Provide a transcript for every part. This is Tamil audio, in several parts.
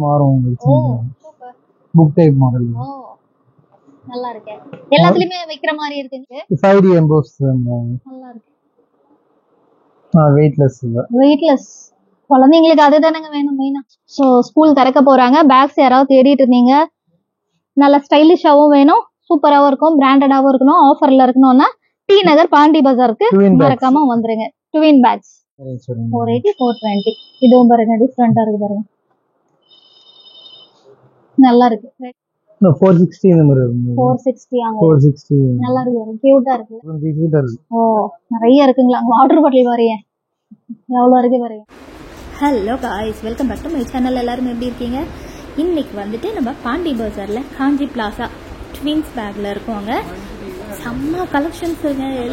மாறும் உங்களுக்கு. சூப்பர். Book type model. நல்லா இருக்கு. எல்லாத்துலயுமே வைக்கிற மாதிரி இருக்குங்க. 5D EMBOSS. நல்லா இருக்கு. வெயிட்லெஸ் இல்ல. வெயிட்லெஸ். குழந்தைங்களுக்கு அதுதானங்க வேணும் மெயினா. ஸோ ஸ்கூல் திறக்க போறாங்க. பேக்ஸ் யாராவது தேடிட்டு இருந்தீங்க, நல்ல ஸ்டைலிஷாவும் வேணும், சூப்பராகவும் இருக்கும், பிராண்டடாகவும் இருக்கணும், ஆஃபர்ல இருக்கணும்னா டி நகர் பாண்டி பஜாருக்கு மறக்காம வந்துருங்க. Twin packs 480 420. இதுவும் பாருங்க டிஃப்ரெண்டா இருக்கு பாருங்க. நல்லா இருக்கு. 460 இந்த மாதிரி இருக்கு. 460 ஆங்க. 460 நல்லா இருக்கு. கியூட்டா இருக்கு. நிறைய இருக்குங்களா? வாட்டர் பாட்டில் வரைய எவ்வளோ இருக்கு பாருங்க. Hello guys, welcome back to my channel. எல்லாரும் எப்படி இருக்கீங்க? இன்னைக்கு வந்துட்டு நம்ம பாண்டி பஜார்ல காஞ்சி பிளாசா ட்வின்ஸ் பேக்ல இருக்கோங்க. செம்ம கலெக்ஷன்ஸ்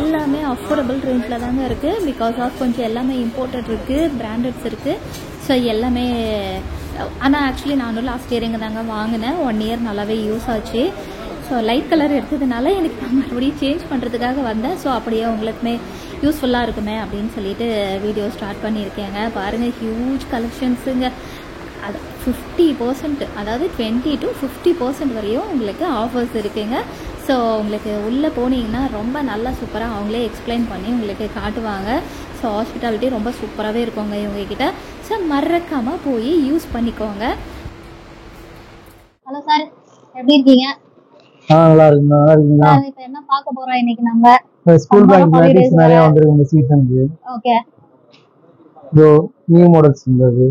எல்லாமே அஃபோர்டபுள் ரேஞ்சில் தாங்க இருக்குது. பிகாஸ் ஆஃப் கொஞ்சம் எல்லாமே இம்போர்ட்டட் இருக்குது, பிராண்டட்ஸ் இருக்குது. ஸோ எல்லாமே. ஆனால் ஆக்சுவலி நானும் லாஸ்ட் இயர் இங்கே தாங்க வாங்கினேன். 1 இயர் நல்லாவே யூஸ் ஆச்சு. ஸோ லைட் கலர் எடுத்ததுனால எனக்கு நான் மறுபடியும் சேஞ்ச் பண்ணுறதுக்காக வந்தேன். ஸோ அப்படியே உங்களுக்குமே யூஸ்ஃபுல்லாக இருக்குமே அப்படின்னு சொல்லிட்டு வீடியோ ஸ்டார்ட் பண்ணியிருக்கேங்க. பாருங்கள், ஹியூஜ் கலெக்ஷன்ஸுங்க. அது 50%, அதாவது 20 to 50% வரையும் உங்களுக்கு ஆஃபர்ஸ் இருக்குங்க. ஸோ உங்களுக்கு உள்ளே போனீங்கன்னா ரொம்ப நல்லா சூப்பராக அவங்களே எக்ஸ்பிளைன் பண்ணி உங்களுக்கு காட்டுவாங்க. ஸோ ஹாஸ்பிட்டாலிட்டி ரொம்ப சூப்பராகவே இருக்குங்க இவங்ககிட்ட. ஸோ மறக்காமல் போய் யூஸ் பண்ணிக்கோங்க. ஹலோ சார், எப்படி இருக்கீங்க? நல்லா இருக்கு. நல்லா இருக்கீங்களா? இப்போ என்ன பார்க்க போறோம் இன்னைக்கு? நம்ம ஸ்கூல் பேக் வெரைட்டிஸ் நிறைய வந்திருக்கு இந்த சீசனுக்கு. ஓகே. இதோ நியூ மாடல்ஸ் வந்தது.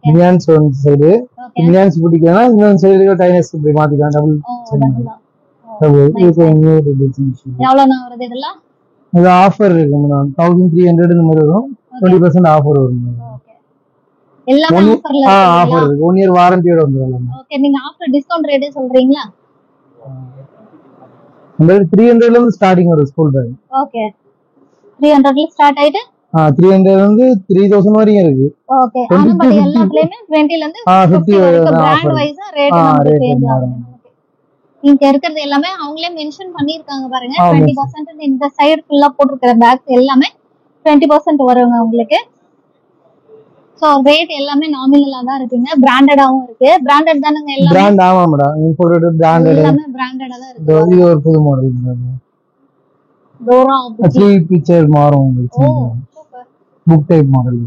மினியான்ஸ் ஒரு சைடு, மினியான்ஸ் பிடிக்கலனா இன்னொரு சைடு டைனஸ் இப்படி மாத்திக்கலாம். டபுள் இது நியூ டிசைன்ஸ். எவ்வளவுனா வருது இதெல்லாம்? இது ஆஃபர் இருக்கு மேம். 1300 இந்த மாதிரி வரும். 20% ஆஃபர் வரும். ஓகே. எல்லாமே ஆஃபர்ல இருக்கு. ஆஃபர் இருக்கு. 1 இயர் வாரண்டியோட வந்துரும். ஓகே. நீங்க ஆஃபர் டிஸ்கவுண்ட் ரேட் சொல்றீங்களா? நம்ம 300 ல இருந்து ஸ்டார்டிங் வரும் ஸ்கூல் பேக். ஓகே. 300 ல ஸ்டார்ட் ஆயிட்டு 300 ல இருந்து 3000 வரைக்கும் இருக்கு. ஓகே. ஆனா பட் எல்லாத்துலயுமே 20 ல இருந்து 50 வரைக்கும் பிராண்ட் வைஸா ரேட் நமக்கு சேஞ்ச் ஆகும். இங்க இருக்கிறது எல்லாமே அவங்களே மென்ஷன் பண்ணிருக்காங்க பாருங்க. 20% இந்த சைடு ஃபுல்லா போட்டுருக்கிற பேக்ஸ் எல்லாமே 20% வருங்க உங்களுக்கு. சோ ரேட் எல்லாமே நாமினலா தான் இருக்குங்க. பிராண்டடாவும் இருக்கு. பிராண்டட் தானங்க எல்லாமே? பிராண்ட். ஆமா மேடம், இம்போர்ட்டட் பிராண்டட் எல்லாமே பிராண்டடா தான் இருக்கு. இது ஒரு புது மாடல். டோரா த்ரீ பிக்சர் மாறும் உங்களுக்கு. சூப்பர். Book type model.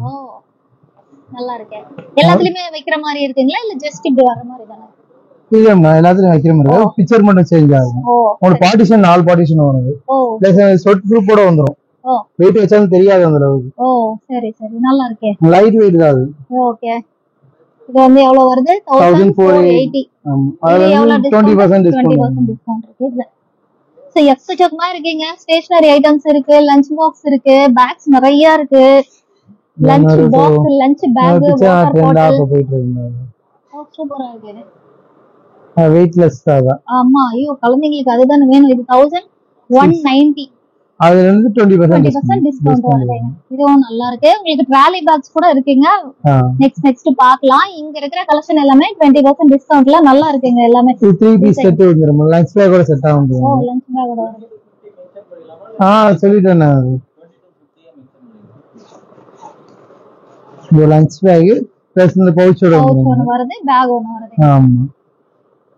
நல்லா இருக்கு. எல்லாத்துலயுமே வைக்கிற மாதிரி இருக்குங்களா இல்ல ஜஸ்ட் இப்படி வர மாதிரி தானே? இல்ல, எல்லாத்துலயும் வைக்கிற மாதிரி. பிக்சர் மட்டும் சேஞ்ச் ஆகும். உங்களுக்கு பார்ட்டிஷன் 4 பார்ட்டிஷன் வரும். பிளஸ் ஸ்வெட் ப்ரூஃபோட வந்துரும். வெயிட் வச்சாலும் தெரியாது அந்த அளவுக்கு. சரி சரி, நல்லா இருக்கே. லைட் வெயிட் தான் அது. ஓகே. இது வந்து எவ்வளவு வருது? 1480. அதுல 20% டிஸ்கவுண்ட் இருக்கு. சோ எக்கச்சக்கமா இருக்கீங்க. ஸ்டேஷனரி ஐட்டம்ஸ் இருக்கு, லஞ்ச் பாக்ஸ் இருக்கு, பேக்ஸ் நிறைய இருக்கு. Lunch box, lunch bag, water bottle போயிட்டு இருக்கு. சூப்பரா இருக்கு. வெயிட்லெஸ் தான். ஆமா. ஐயோ, குழந்தைங்களுக்கு அதுதான் வேணும். இது 1190. அதுல இருந்து 20% டிஸ்கவுண்ட் வருதுங்க. இதுவும் நல்லா இருக்கு. உங்களுக்கு ட்ராலி பேக்ஸ் கூட இருக்குங்க. நெக்ஸ்ட் பார்க்கலாம். இங்க இருக்கிற கலெக்ஷன் எல்லாமே 20% டிஸ்கவுண்ட்ல நல்லா இருக்குங்க. எல்லாமே 3 பீஸ் செட் வந்துரும். லஞ்ச் பேக் கூட செட் ஆகும். லஞ்ச் பேக் கூட வருது. சொல்லிட்டேன் நான். இந்த லஞ்ச் பேக் பிளஸ் இந்த பவுச்சோட வருது, பேக் ஒன்னு வருது. ஆமா.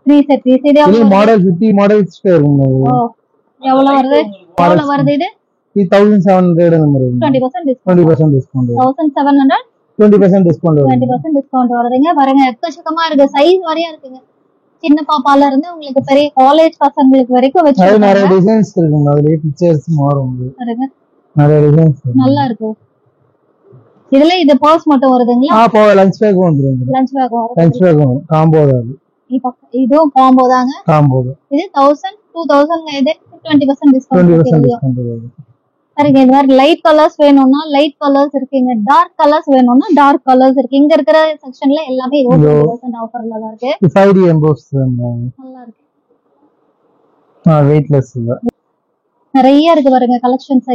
3 செட். இது மாடல் 50 மாடல்ஸ் இருக்குங்க. எவ்வளவு வருது? எவ்வளவு வருது இது? 3700 நம்பர். 20% டிஸ்கவுண்ட். 1700 20% டிஸ்கவுண்ட். 20% டிஸ்கவுண்ட் வருதுங்க. பாருங்க, எக்கச்சக்கமா இருக்கு. சைஸ் வரையா இருக்குங்க. சின்ன பாப்பால இருந்து உங்களுக்கு பெரிய காலேஜ் பசங்களுக்கு வரைக்கும் வச்சிருக்காங்க. நிறைய டிசைன்ஸ் இருக்குங்க. அதுலயே பிக்சர்ஸ் மாறும். பாருங்க, நிறைய டிசைன்ஸ் நல்லா இருக்கு. இதுல இது பர்ஸ் மட்டும் வருதுங்களா? லஞ்ச் பேக் வந்துரும். லஞ்ச் பேக் வரும். லஞ்ச் பேக் வரும். காம்போ தான். இதுவும் காம்போ தாங்க. காம்போ. இது 1000 2000 இது 20% டிஸ்கவுண்ட் வரும். சரிங்க. இந்த மாதிரி லைட் கலர்ஸ் வேணும்னா லைட் கலர்ஸ் இருக்குங்க. டார்க் கலர்ஸ் வேணும்னா டார்க் கலர்ஸ் இருக்கு. இங்க இருக்கிற செக்ஷன்ல எல்லாமே 20% ஆஃபர்ல தான் இருக்கு. 5D எம்போஸ் நல்லா இருக்கு. வெயிட்லெஸ் இல்ல. நிறைய இருக்கு பாருங்க கலெக்ஷன்ஸ்.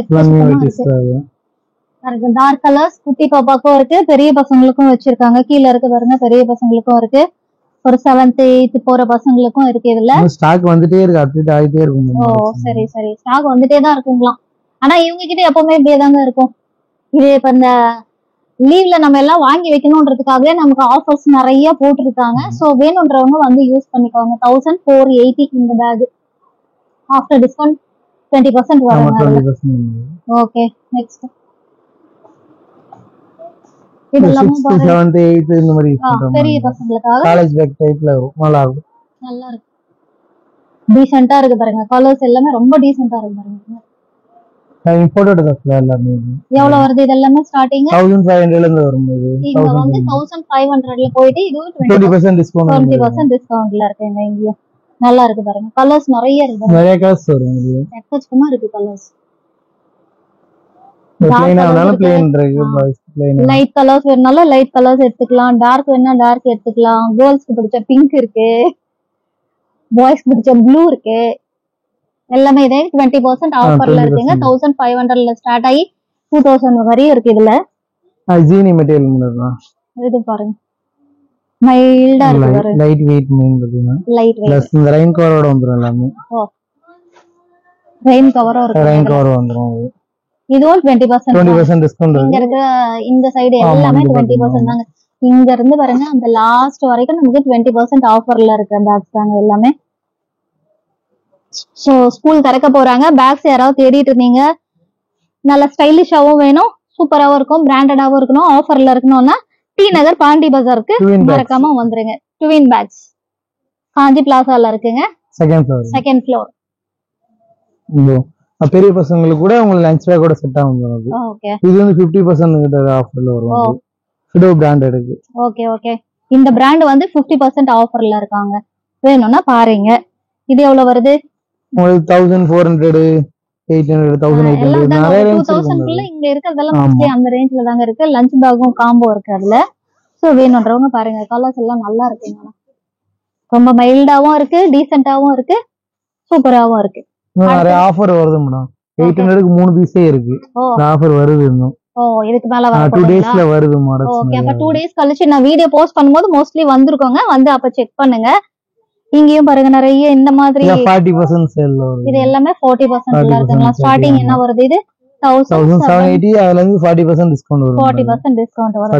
பாருங்க, டார்க் கலர்ஸ் குட்டி பாப்பாக்கும் இருக்கு, பெரிய பசங்களுக்கும் வச்சிருக்காங்க. கீழ இருக்கு பாருங்க, பெரிய பசங்களுக்கும் இருக்கு. ஒரு 7th 8th போற பசங்களுக்கும் இருக்கு. இதுல ஸ்டாக் வந்துட்டே இருக்கு, அப்டேட் ஆயிட்டே இருக்கும். சரி சரி, ஸ்டாக் வந்துட்டே தான் இருக்குங்களாம். ஆனா இவங்க கிட்ட எப்பவுமே இப்படியே தாங்க இருக்கும். இது இப்ப இந்த லீவ்ல நம்ம எல்லாம் வாங்கி வைக்கணும்ன்றதுக்காகவே நமக்கு ஆஃபர்ஸ் நிறைய போட்டிருக்காங்க. ஸோ வேணுன்றவங்க வந்து யூஸ் பண்ணிக்கோங்க. 1480 இந்த பேக். ஆஃப்டர் டிஸ்கவுண்ட் 20% வரும். ஓகே, நெக்ஸ்ட் இதெல்லாம் பாருங்க. 7th 8th இந்த மாதிரி பெரிய பசங்களுக்காக காலேஜ் பேக் டைப்ல வரும். நல்லா இருக்கும். நல்லா இருக்கு. டீசென்ட்டா இருக்கு பாருங்க. கலர்ஸ் எல்லாமே ரொம்ப டீசென்ட்டா இருக்கு பாருங்க. இம்போர்ட்டட் தான் எல்லாமே. எவ்வளவு வருது இதெல்லாம்? ஸ்டார்டிங் 1500 ல இருந்து வரும். இங்க வந்து 1500 ல போயிட்டு இது 20% டிஸ்கவுண்ட் 20% டிஸ்கவுண்ட்ல இருக்குங்க. இங்க நல்லா இருக்கு பாருங்க. கலர்ஸ் நிறைய இருக்கு. நிறைய கலர்ஸ் வரும். இது எக்கச்சக்கமா இருக்கு கலர்ஸ். ப்ளைனா வேணாலும் ப்ளைன் இருக்கு. Boys plain. லைட் கலர்ஸ் வேணாலும் லைட் கலர்ஸ் எடுத்துக்கலாம். டார்க் வேணா டார்க் எடுத்துக்கலாம். கேர்ள்ஸ்க்கு பிடிச்ச பிங்க் இருக்கு. பாய்ஸ்க்கு பிடிச்ச ப்ளூ இருக்கு. எல்லாமே இதே 20% ஆஃபர்ல இருக்குங்க. 1500 ல ஸ்டார்ட் ஆகி 2000 வரையும் இருக்கு. இதுல ஜீனி மெட்டீரியல் இது பாருங்க. மைல்டா இருக்கு பாருங்க. லைட் வெயிட் மீன் பாத்தீங்கன்னா லைட் வெயிட். ப்ளஸ் இந்த ரெயின் கவரோட வந்துரும் எல்லாமே. ரெயின் கவரும் இருக்கு. ரெயின் கவர் வந்துரும். இதுவும் 20% டிஸ்கவுண்ட். இங்க இருக்க இந்த சைடு எல்லாமே 20% தாங்க. இங்க இருந்து பாருங்க அந்த லாஸ்ட் வரைக்கும் நமக்கு 20% ஆஃபர்ல இருக்கு பேக்ஸ் தாங்க எல்லாமே. சோ ஸ்கூல் திறக்க போறாங்க. பேக்ஸ் யாராவது தேடிட்டு இருந்தீங்க, நல்ல ஸ்டைலிஷாவும் வேணும், சூப்பராவும் இருக்கும், பிராண்டடாவும் இருக்கணும், ஆஃபர்ல இருக்கணும்னா டி நகர் பாண்டி பஜாருக்கு மறக்காம வந்துருங்க. ட்வின் பேக்ஸ் காஞ்சி பிளாசால இருக்குங்க. Second floor. பெரிய பசங்களுக்கு கூட உங்களுக்கு லஞ்ச் பேக் கூட செட் ஆகும். ஓகே, இது வந்து 50% கிட்ட ஆஃபர்ல வரும். ஃபிடோ பிராண்ட் இருக்கு. Okay okay. இந்த பிராண்ட் வந்து 50% ஆஃபர்ல இருக்காங்க. வேணும்னா பாருங்க. இது எவ்வளவு வருது? 1400 800 1800 நிறைய ரேஞ்ச் 2000 குள்ள இங்க இருக்கறதெல்லாம் மோஸ்ட்லி அந்த ரேஞ்ச்ல தாங்க இருக்கு. லஞ்ச் பேக்கும் காம்போ இருக்கு அதுல. சோ வேணும்ன்றவங்க பாருங்க. கலர்ஸ் எல்லாம் நல்லா இருக்குங்க. ரொம்ப மைல்டாவும் இருக்கு, டீசென்ட்டாவும் இருக்கு, சூப்பராவும் இருக்கு. நிறைய ஆஃபர் வருது மேடம். 800 க்கு 3 பீஸே இருக்கு. ஆஃபர் வருது இன்னும். இதுக்கு மேல வர 2 டேஸ்ல வருது மாடல்ஸ். ஓகே, அப்ப 2 டேஸ் கழிச்சு நான் வீடியோ போஸ்ட் பண்ணும்போது மோஸ்ட்லி வந்திருக்கோங்க. வந்து அப்ப செக் பண்ணுங்க. இங்கேயும் பாருங்க நிறைய இந்த மாதிரி 40% சேல் வருது. இது எல்லாமே 40% ல இருக்குங்களா? ஸ்டார்டிங் என்ன வருது? இது 1780. அதுல இருந்து 40% டிஸ்கவுண்ட் வரும். 40% டிஸ்கவுண்ட் வருது.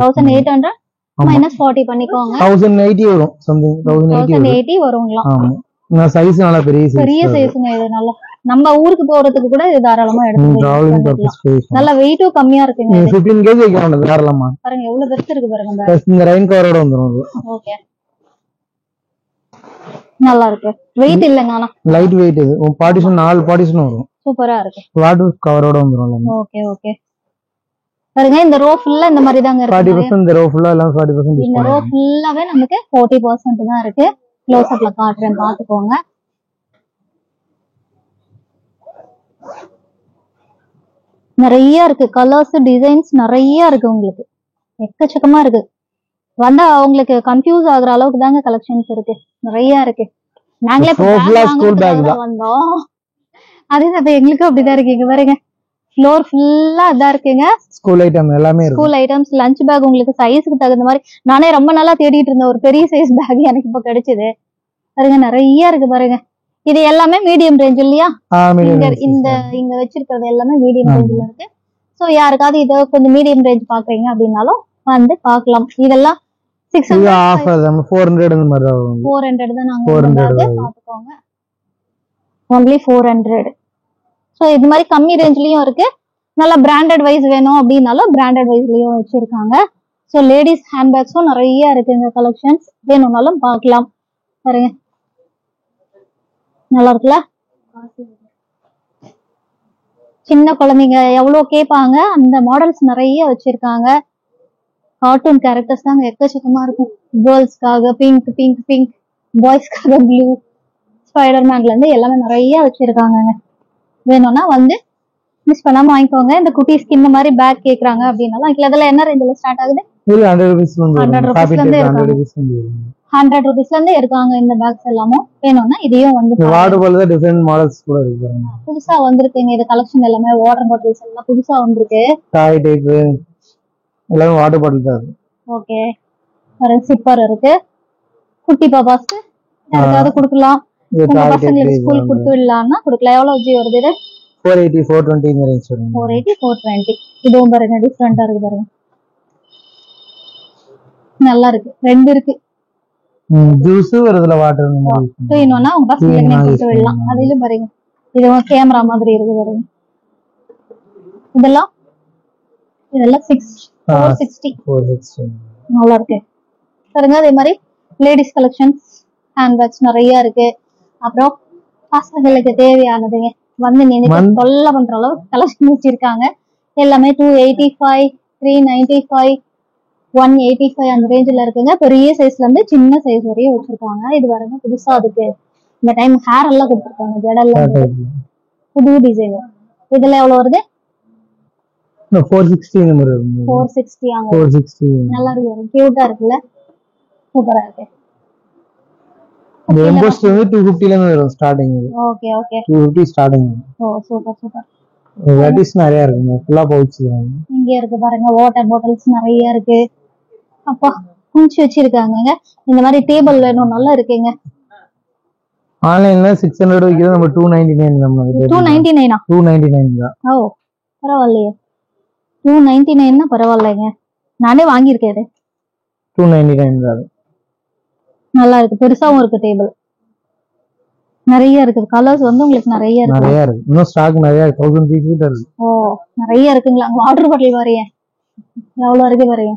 1800 மைனஸ் 40 பண்ணிக்கோங்க. 1080 வரும். சம்திங் 1080 வருங்களா? ஆமா. நான் சைஸ் நல்லா பெரிய சைஸ்ங்க. இது நல்லா நம்ம ஊருக்கு போறதுக்கு கூட இது தாராளமா எடுத்துக்கலாம். நல்ல வெயிட்டும் கம்மியா இருக்குங்க. 15 kg வைக்கலாம் தாராளமா. பாருங்க எவ்வளவு பெருசு இருக்கு பாருங்க. இந்த ரெயின் கவரோட வந்துரும். ஓகே, நல்லா இருக்கு. வெயிட் இல்லங்க. ஆனா லைட் வெயிட். இது பார்ட்டிஷன் 4 பார்ட்டிஷன் வரும். சூப்பரா இருக்கு. வாட்டர் கவரோட வந்துரும். Okay okay. பாருங்க இந்த ரோ ஃபுல்லா இந்த மாதிரி தாங்க இருக்கு. 40% இந்த ரோ ஃபுல்லா எல்லாம் 40% இந்த ரோ ஃபுல்லாவே நமக்கு 40% தான் இருக்கு. க்ளோஸ் அப்ல காட்டுறேன் பாத்துக்கோங்க. நிறைய இருக்கு. கலர்ஸ் டிசைன்ஸ் நிறைய இருக்கு. உங்களுக்கு எக்கச்சக்கமா இருக்கு. வந்தா உங்களுக்கு கன்ஃபியூஸ் ஆகுற அளவுக்கு தாங்க கலெக்ஷன்ஸ் இருக்கு. நிறைய இருக்கு. நாங்களே வந்தோம். அதே அது எங்களுக்கும் அப்படிதான் இருக்கு. இங்க பாருங்க ஃப்ளோர் ஃபுல்லா அதான் இருக்குங்க. ஸ்கூல் ஐட்டம் எல்லாமே இருக்கு. ஸ்கூல் ஐட்டம்ஸ், லஞ்ச் பேக் உங்களுக்கு சைஸ்க்கு தகுந்த மாதிரி. நானே ரொம்ப நாளா தேடிட்டு இருந்தேன் ஒரு பெரிய சைஸ் பேக். எனக்கு இப்ப கிடைச்சது. பாருங்க நிறைய இருக்கு பாருங்க. இது எல்லாமே மீடியம் ரேஞ்ச் இல்லையா? இங்க வச்சிருக்கிறது எல்லாமே மீடியம் ரேஞ்ச்ல இருக்கு. சோ யாருக்காவது இதை கொஞ்சம் மீடியம் ரேஞ்ச் பாக்குறீங்க அப்படின்னாலும் வந்து பாக்கலாம். இதெல்லாம் 600 ஆஃபர் 400 இந்த மாதிரி தான். 400 தான் நாங்க பாத்துக்கோங்க. only 400. சோ இது மாதிரி கம்மி ரேஞ்ச்லயும் இருக்கு. நல்ல பிராண்டட் வைஸ் வேணும் அப்படின்னாலும் பிராண்டட் வைஸ்லயும் வச்சிருக்காங்க. சோ லேடிஸ் ஹேண்ட்பேக்ஸும் நிறைய இருக்கு. இந்த கலெக்ஷன்ஸ் வேணும்னாலும் பார்க்கலாம். பாருங்க நல்லா இருக்குல்ல? சின்ன குழந்தைங்க எவ்வளவு கேட்பாங்க அந்த மாடல்ஸ் நிறைய வச்சிருக்காங்க. கார்ட்டூன் கேரக்டர்ஸ் தாங்க எக்கச்சக்கமா இருக்கும். கேர்ள்ஸ்க்காக பிங்க் பிங்க் பிங்க், பாய்ஸ்க்காக ப்ளூ, ஸ்பைடர்மேன்ல இருந்து எல்லாமே நிறைய வச்சிருக்காங்க. வேணும்னா வந்து மிஸ் பண்ணாம வாங்கிக்கோங்க. இந்த குட்டீஸ்க்கு இந்த மாதிரி பேக் கேக்குறாங்க அப்படின்னாலும் இதுல என்ன ரேஞ்சில ஸ்டார்ட் ஆகுது? 100 rupeesல இருந்து இருக்காங்க இந்த பேக்ஸ் எல்லாமும். வேணும்னா இதையும் வந்து டிஃபரெண்ட் மாடல்ஸ் கூட இருக்கு. புதுசா வந்திருக்குங்க. இது கலெக்ஷன் எல்லாமே வாட்டர் பாட்டில்ஸ் எல்லாம் புதுசா வந்திருக்கு. டாய் டைப் எல்லாமே வாட்டர் பாட்டில் தான். ஓகே, ஒரு சிப்பர் இருக்கு. குட்டி பாப்பாஸ்க்கு யாருக்காவது கொடுக்கலாம். உங்க பசங்களுக்கு ஸ்கூல் கொடுத்து விடலாம்னா கொடுக்கலாம். எவ்வளவு ஜி வருது இது? 480 420 இந்த ரேஞ்ச் வரும். 480 420. இதுவும் பாருங்க டிஃபரெண்டா இருக்கு பாருங்க. நல்லா இருக்கு. ரெண்டு இருக்கு. ஜூஸ் வருதுல வாட்டர் இன்னொன்னா உங்க பசங்களுக்கு கொடுத்து விடலாம். அதிலும் பாருங்க இது கேமரா மாதிரி இருக்கு பாருங்க. இதெல்லாம் 460 நல்லா இருக்கு பாருங்க. அதே மாதிரி லேடிஸ் கலெக்ஷன்ஸ் ஹேண்ட்பேக்ஸ் நிறைய இருக்கு. அப்புறம் பசங்களுக்கு தேவையானதுங்க வந்து நீங்க தொல்லை பண்ற அளவுக்கு கலெக்ஷன் வச்சிருக்காங்க. எல்லாமே 285, 395, 185 அந்த ரேஞ்சில் இருக்குங்க. பெரிய சைஸ்ல இருந்து சின்ன சைஸ் வரையும் வச்சிருக்காங்க. இது பாருங்க புதுசா அதுக்கு இந்த டைம் ஹேர் எல்லாம் கொடுத்துருக்காங்க. ஜடெல்லாம் புது டிசைன். இதுல எவ்வளவு வருது? 460 நல்லா இருக்கு. கியூட்டா இருக்குல்ல, சூப்பரா இருக்கு. இந்த எம்போஸ்ட் வந்து 250 ல இருந்து வரும் starting. Okay okay 250 starting. Oh super super. Varieties நிறைய இருக்குங்க. ஃபுல்லா பவுச் இங்க இருக்கு பாருங்க. வாட்டர் பாட்டில்ஸ் நிறைய இருக்கு. அப்பா குஞ்சி வச்சிருக்காங்க. இந்த மாதிரி டேபிள் வேணும் நல்லா இருக்குங்க. ஆன்லைன்ல 600 விக்கிறது, நம்ம 299 நம்ம 299 299 தான். ஓ பரவாயில்லையே. 299 பரவாயில்லைங்க. நானே வாங்கியிருக்கேன். 299 தான். நல்லா இருக்கு. பெருசாவும் இருக்கு. டேபிள் நிறைய இருக்கு. கலர்ஸ் வந்து உங்களுக்கு நிறைய இருக்கு. இன்னும் ஸ்டாக் நிறைய 1000 பீஸ் கிட்ட இருக்கு. ஓ நிறைய இருக்குங்களா? வாட்டர் பாட்டில் வரைய எவ்வளவு இருக்கு வரைய.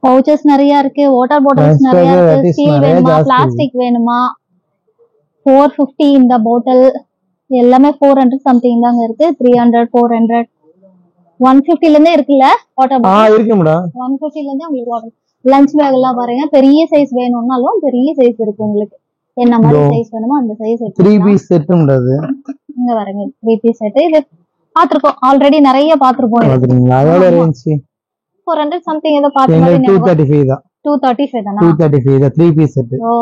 பவுச்சஸ் நிறைய இருக்கு. வாட்டர் பாட்டில்ஸ் நிறைய இருக்கு. ஸ்டீல் வேணுமா பிளாஸ்டிக் வேணுமா? 450 இந்த பாட்டில் எல்லாமே 400 சம்திங் தாங்க இருக்கு. 300, 400, 150 ல இருந்தே இருக்குல்ல வாட்டர் பாட்டில். இருக்கு மேடம். 150 ல இருந்தே உங்களுக்கு வாட்டர் லஞ்ச் பேக் எல்லாம் பாருங்க. பெரிய சைஸ் வேணும்னாலும் பெரிய சைஸ் இருக்கு உங்களுக்கு. என்ன மாதிரி சைஸ் வேணுமோ அந்த சைஸ் எடுத்து 3 பீஸ் செட் உள்ளது. இங்க பாருங்க 3 பீஸ் செட். இது பாத்துறோம் ஆல்ரெடி நிறைய பாத்துறோம். பாத்துறீங்களா? அதோட ரேஞ்ச் 400 சம்திங் ஏதோ பாத்து மாதிரி 235 தான். 235 தானா? 235 தான் 3 பீஸ் செட். ஓ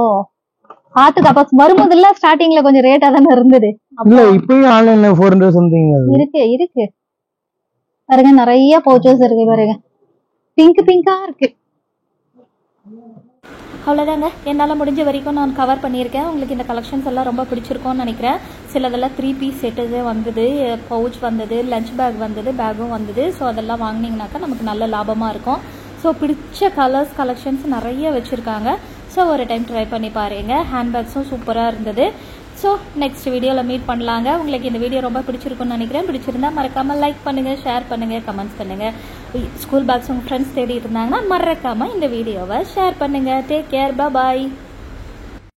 பாத்துக்க. அப்ப வரும்போதுல ஸ்டார்டிங்ல கொஞ்சம் ரேட்டா தான இருந்தது. இல்ல இப்பயும் ஆன்லைன்ல 400 சம்திங் இருக்கு. பாருங்க நிறைய பவுச்சஸ் இருக்கு பாருங்க. பிங்கா இருக்கு. அவ்வளோதாங்க. என்னால் முடிஞ்ச வரைக்கும் நான் கவர் பண்ணியிருக்கேன். உங்களுக்கு இந்த கலெக்ஷன்ஸ் எல்லாம் ரொம்ப பிடிச்சிருக்கோன்னு நினைக்கிறேன். சிலதெல்லாம் 3 பீஸ் செட்டு வந்தது, பவுச் வந்தது, லஞ்ச் பேக் வந்தது, பேக்கும் வந்தது. ஸோ அதெல்லாம் வாங்கினீங்கனாக்கா நமக்கு நல்ல லாபமாக இருக்கும். ஸோ பிடிச்ச கலர்ஸ் கலெக்ஷன்ஸ் நிறைய வச்சுருக்காங்க. ஸோ ஒரு டைம் ட்ரை பண்ணி பாருங்க. ஹேண்ட்பேக்ஸும் சூப்பராக இருந்தது. ஸோ நெக்ஸ்ட் வீடியோவில் மீட் பண்ணலாங்க. உங்களுக்கு இந்த வீடியோ ரொம்ப பிடிச்சிருக்குன்னு நினைக்கிறேன். பிடிச்சிருந்தா மறக்காமல் லைக் பண்ணுங்கள், ஷேர் பண்ணுங்கள், கமெண்ட்ஸ் பண்ணுங்கள். ஸ்கூல் பேக்ஸ் உங்கள் ஃப்ரெண்ட்ஸ் தேடி இருந்தாங்கன்னா மறக்காமல் இந்த வீடியோவை ஷேர் பண்ணுங்கள். டேக் கேர், பாய்.